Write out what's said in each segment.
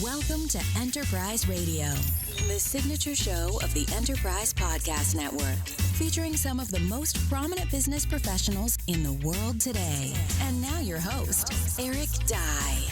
Welcome to Enterprise Radio, the signature show of the Enterprise Podcast Network, featuring some of the most prominent business professionals in the world today. And now your host, Eric Dye.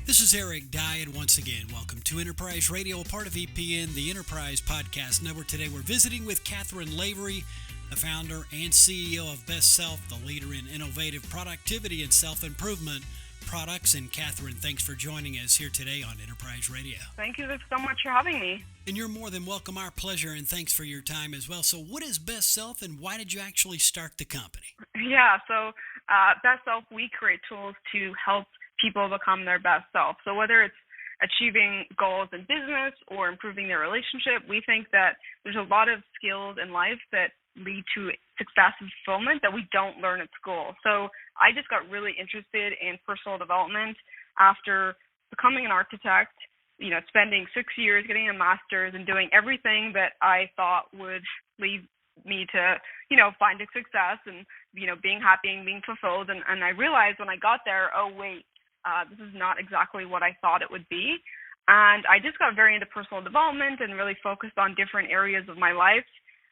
This is Eric Dye, and once again, welcome to Enterprise Radio, a part of EPN, the Enterprise Podcast Network. Today we're visiting with Catherine Lavery, the founder and CEO of Best Self, the leader in innovative productivity and self-improvement products. And Catherine, thanks for joining us here today on Enterprise Radio. Thank you so much for having me. And you're more than welcome. Our pleasure, and thanks for your time as well. So what is Best Self, and why did you actually start the company? Best Self, we create tools to help people become their best self. So whether it's achieving goals in business or improving their relationship, we think that there's a lot of skills in life that lead to success and fulfillment that we don't learn at school. So I just got really interested in personal development after becoming an architect, spending 6 years getting a master's and doing everything that I thought would lead me to, find a success and, being happy and being fulfilled. And I realized when I got there, this is not exactly what I thought it would be. And I just got very into personal development and really focused on different areas of my life.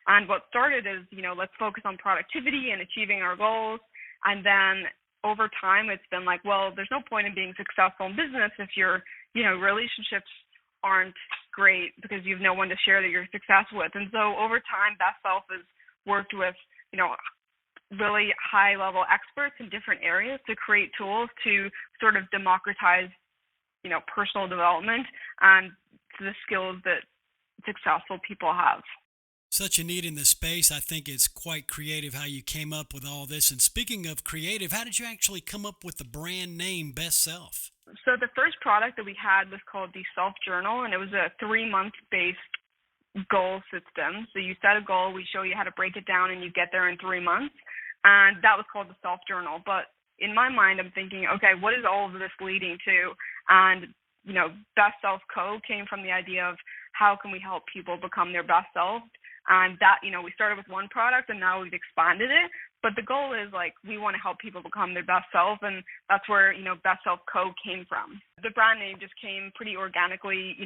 And what started is, let's focus on productivity and achieving our goals. And then over time, it's been like, well, there's no point in being successful in business if your, relationships aren't great because you have no one to share that your success with. And so over time, Best Self has worked with, really high-level experts in different areas to create tools to sort of democratize, personal development and the skills that successful people have. Such a need in the space. I think it's quite creative how you came up with all this. And speaking of creative, how did you actually come up with the brand name Best Self? So the first product that we had was called the Self Journal, and it was a 3-month-based goal system. So you set a goal, we show you how to break it down, and you get there in 3 months. And that was called the Self Journal. But in my mind, I'm thinking, okay, what is all of this leading to? And, Best Self Co. came from the idea of how can we help people become their best self? And that, we started with one product and now we've expanded it. But the goal is we want to help people become their best self. And that's where, Best Self Co. came from. The brand name just came pretty organically,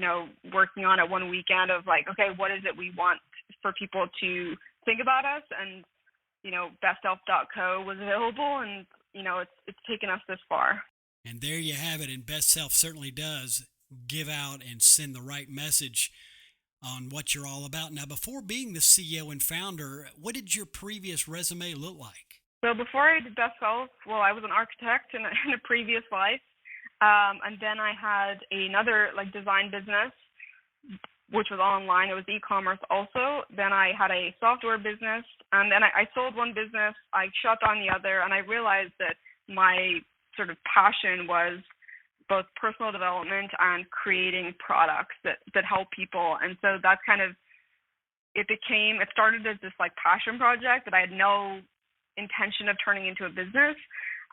working on it one weekend of okay, what is it we want for people to think about us? And, bestself.co was available, and, it's taken us this far. And there you have it. And Best Self certainly does give out and send the right message on what you're all about. Now, before being the CEO and founder, what did your previous resume look like? So before I did Best Self, I was an architect in a previous life. And then I had another design business, which was online. It was e-commerce also. Then I had a software business, and then I sold one business. I shut down the other, and I realized that my sort of passion was both personal development and creating products that help people. And so that's it started as this passion project that I had no intention of turning into a business.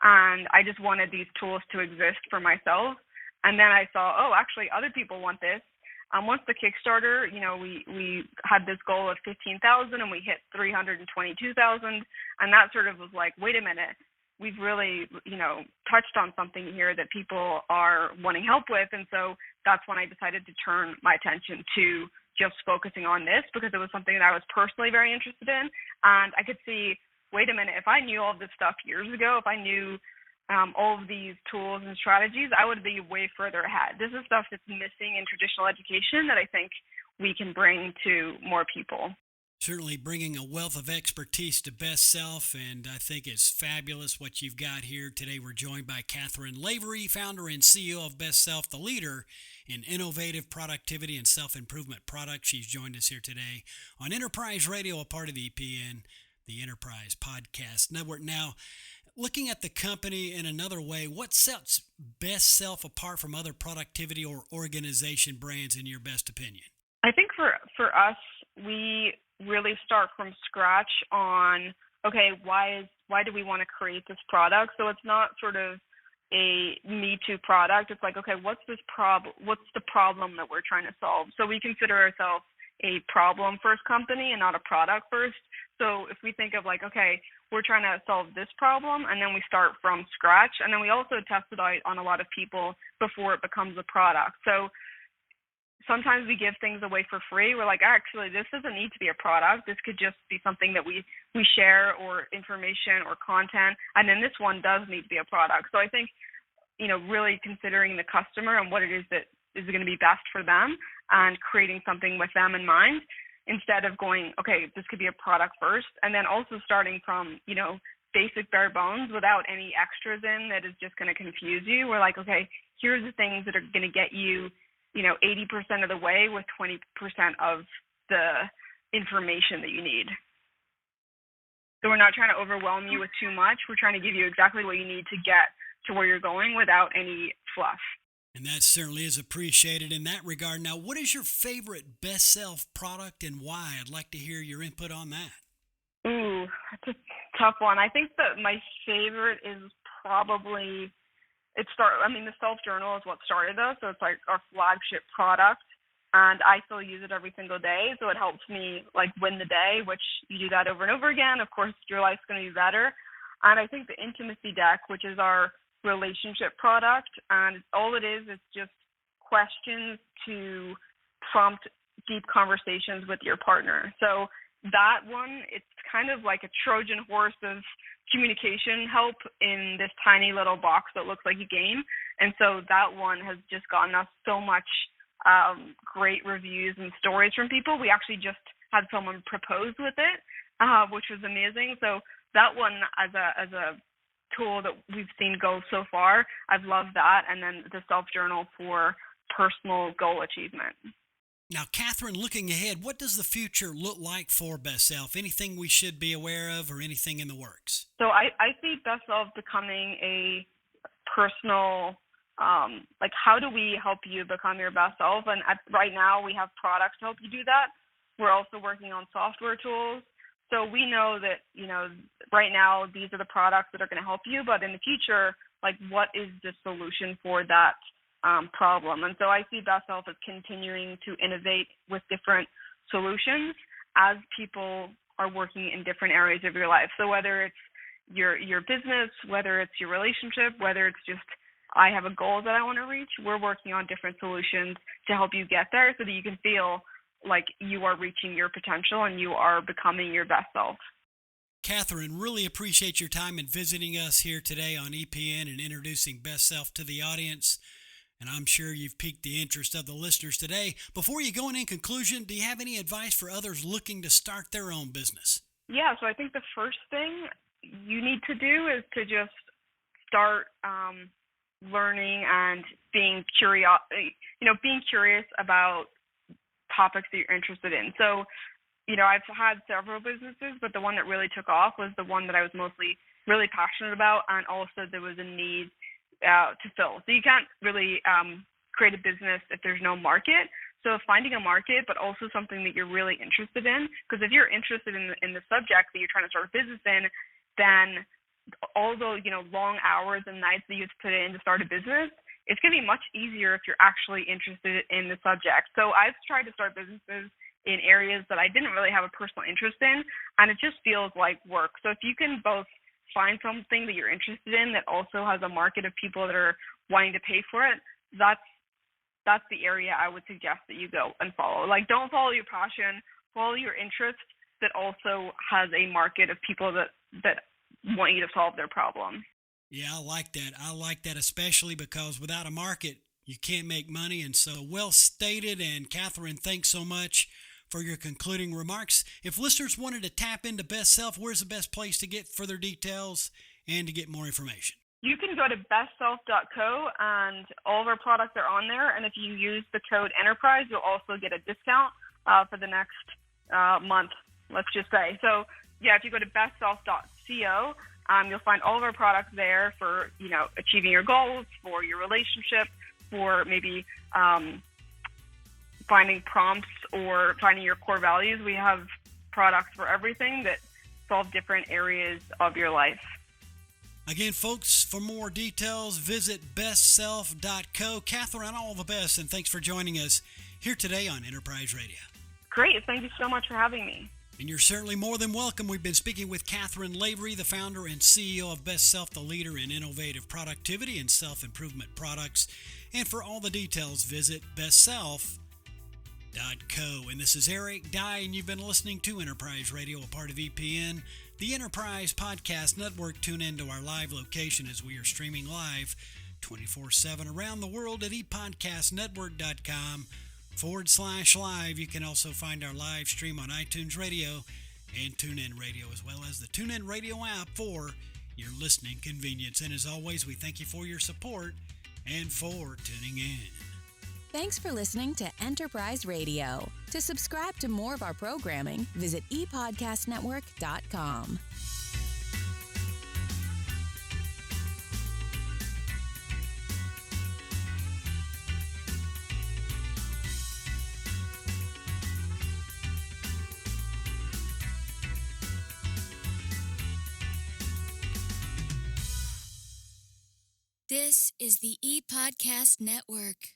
And I just wanted these tools to exist for myself. And then I saw, actually other people want this. Once the Kickstarter, we had this goal of 15,000 and we hit 322,000. And that sort of was wait a minute. We've really, touched on something here that people are wanting help with. And so that's when I decided to turn my attention to just focusing on this because it was something that I was personally very interested in. And I could see, wait a minute, if I knew all of this stuff years ago, if I knew all of these tools and strategies, I would be way further ahead. This is stuff that's missing in traditional education that I think we can bring to more people. Certainly bringing a wealth of expertise to Best Self, and I think it's fabulous what you've got here. Today we're joined by Catherine Lavery, founder and CEO of Best Self, the leader in innovative productivity and self-improvement products. She's joined us here today on Enterprise Radio, a part of the EPN, the Enterprise Podcast Network. Now, looking at the company in another way, what sets Best Self apart from other productivity or organization brands in your best opinion? I think for us, we really start from scratch on, okay, why do we want to create this product? So it's not sort of a Me Too product. It's okay, what's the problem that we're trying to solve? So we consider ourselves a problem first company and not a product first. So if we think of okay, we're trying to solve this problem, and then we start from scratch, and then we also test it out on a lot of people before it becomes a product. So sometimes we give things away for free. We're like, actually, this doesn't need to be a product. This could just be something that we share, or information or content. And then this one does need to be a product. So I think, really considering the customer and what it is that is going to be best for them, and creating something with them in mind, instead of going, okay, this could be a product first. And then also starting from, basic bare bones without any extras in that is just going to confuse you. We're like, okay, here's the things that are going to get you 80% of the way with 20% of the information that you need. So we're not trying to overwhelm you with too much. We're trying to give you exactly what you need to get to where you're going without any fluff. And that certainly is appreciated in that regard. Now, what is your favorite Best Self product and why? I'd like to hear your input on that. Ooh, that's a tough one. I think that my favorite is probably the self-journal is what started us, so it's like our flagship product, and I still use it every single day, so it helps me win the day, which you do that over and over again. Of course, your life's going to be better. And I think the intimacy deck, which is our relationship product, and all it is just questions to prompt deep conversations with your partner. So that one, it's kind of like a Trojan horse of communication help in this tiny little box that looks like a game. And so that one has just gotten us so much great reviews and stories from people. We actually just had someone propose with it, which was amazing. So that one as a tool that we've seen go so far, I've loved that. And then the self-journal for personal goal achievement. Now, Catherine, looking ahead, what does the future look like for Best Self? Anything we should be aware of or anything in the works? So I see Best Self becoming a personal, how do we help you become your best self? And right now we have products to help you do that. We're also working on software tools. So we know that, right now these are the products that are going to help you, but in the future, what is the solution for that problem? And so I see Best Self as continuing to innovate with different solutions as people are working in different areas of your life. So whether it's your business, whether it's your relationship, whether it's just I have a goal that I want to reach, we're working on different solutions to help you get there so that you can feel like you are reaching your potential and you are becoming your best self. Catherine, really appreciate your time in visiting us here today on EPN and introducing Best Self to the audience. And I'm sure you've piqued the interest of the listeners today. Before you go in conclusion, do you have any advice for others looking to start their own business? Yeah, so I think the first thing you need to do is to just start learning and being curious about topics that you're interested in. So, I've had several businesses, but the one that really took off was the one that I was mostly really passionate about, and also there was a need to fill. So you can't really create a business if there's no market. So finding a market, but also something that you're really interested in, because if you're interested in the subject that you're trying to start a business in, then all the long hours and nights that you have to put in to start a business, it's going to be much easier if you're actually interested in the subject. So I've tried to start businesses in areas that I didn't really have a personal interest in, and it just feels like work. So if you can both find something that you're interested in that also has a market of people that are wanting to pay for it, that's the area I would suggest that you go and follow. Don't follow your passion, follow your interest that also has a market of people that want you to solve their problem. Yeah, I like that. I like that especially because without a market, you can't make money. And so well stated. And Catherine, thanks so much for your concluding remarks. If listeners wanted to tap into Best Self, where's the best place to get further details and to get more information? You can go to bestself.co, and all of our products are on there. And if you use the code Enterprise, you'll also get a discount for the next month, let's just say. So, yeah, if you go to bestself.co, you'll find all of our products there for, achieving your goals, for your relationship, for maybe finding prompts or finding your core values. We have products for everything that solve different areas of your life. Again, folks, for more details, visit bestself.co. Catherine, all the best, and thanks for joining us here today on Enterprise Radio. Great. Thank you so much for having me. And you're certainly more than welcome. We've been speaking with Catherine Lavery, the founder and CEO of Best Self, the leader in innovative productivity and self-improvement products. And for all the details, visit bestself.co. And this is Eric Dye, and you've been listening to Enterprise Radio, a part of EPN, the Enterprise Podcast Network. Tune into our live location as we are streaming live 24/7 around the world at epodcastnetwork.com/live. You can also find our live stream on iTunes Radio and TuneIn Radio, as well as the TuneIn Radio app for your listening convenience. And as always, we thank you for your support and for tuning in. Thanks for listening to Enterprise Radio. To subscribe to more of our programming, visit epodcastnetwork.com. This is the ePodcast Network.